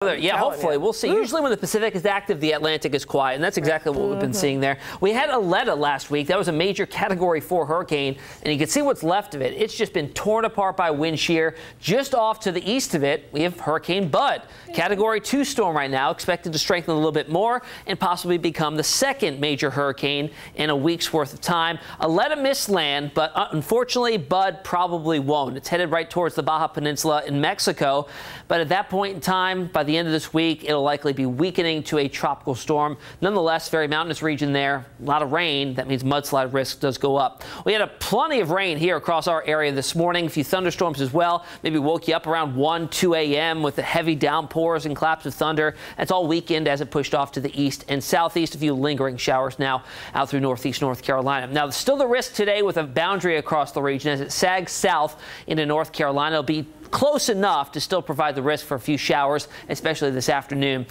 Yeah, hopefully. We'll see. Usually when the Pacific is active, the Atlantic is quiet, and that's exactly what we've been seeing there. We had Aletta last week. That was a major Category 4 hurricane, and you can see what's left of it. It's just been torn apart by wind shear. Just off to the east of it, we have Hurricane Bud, Category 2 storm right now, expected to strengthen a little bit more and possibly become the second major hurricane in a week's worth of time. Aletta missed land, but unfortunately, Bud probably won't. It's headed right towards the Baja Peninsula in Mexico, but at that point in time, by the end of this week, it'll likely be weakening to a tropical storm. Nonetheless, very mountainous region there. A lot of rain. That means mudslide risk does go up. We had plenty of rain here across our area this morning. A few thunderstorms as well. Maybe woke you up around 1, 2 a.m. with the heavy downpours and claps of thunder. That's all weekend as it pushed off to the east and southeast. A few lingering showers now out through northeast North Carolina. Now, still the risk today with a boundary across the region as it sags south into North Carolina. It'll be close enough to still provide the risk for a few showers, especially this afternoon.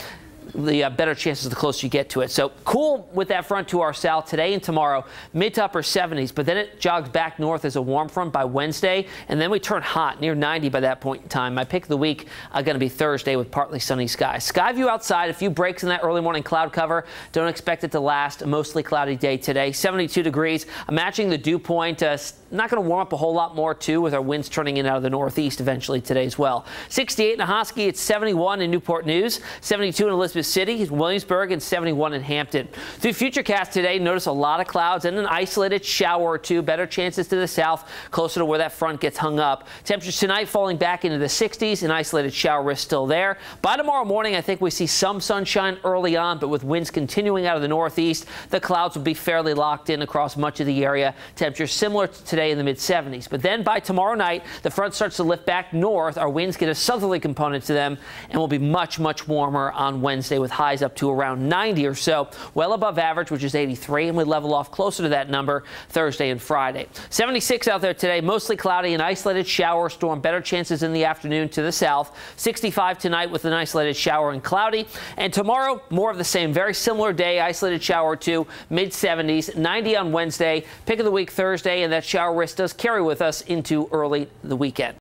The better chances the closer you get to it. So cool with that front to our south today and tomorrow, mid to upper 70s, but then it jogs back north as a warm front by Wednesday, and then we turn hot near 90 by that point in time. My pick of the week going to be Thursday with partly sunny skies. Skyview outside, a few breaks in that early morning cloud cover. Don't expect it to last. A mostly cloudy day today. 72 degrees. I'm matching the dew point. Not going to warm up a whole lot more, too, with our winds turning in out of the northeast eventually today as well. 68 in Ahoskie. It's 71 in Newport News. 72 in Elizabeth City, Williamsburg, and 71 in Hampton. Through Futurecast today, notice a lot of clouds and an isolated shower or two. Better chances to the south, closer to where that front gets hung up. Temperatures tonight falling back into the 60s. An isolated shower risk still there. By tomorrow morning, I think we see some sunshine early on, but with winds continuing out of the northeast, the clouds will be fairly locked in across much of the area. Temperatures similar to today in the mid-70s. But then by tomorrow night, the front starts to lift back north. Our winds get a southerly component to them and will be much, much warmer on Wednesday with highs up to around 90 or so, well above average, which is 83, and we level off closer to that number Thursday and Friday. 76 out there today, mostly cloudy, an isolated shower storm, better chances in the afternoon to the south. 65 tonight with an isolated shower and cloudy. And tomorrow, more of the same, very similar day, isolated shower or two, mid-70s, 90 on Wednesday, pick of the week Thursday, and that shower risk does carry with us into early the weekend.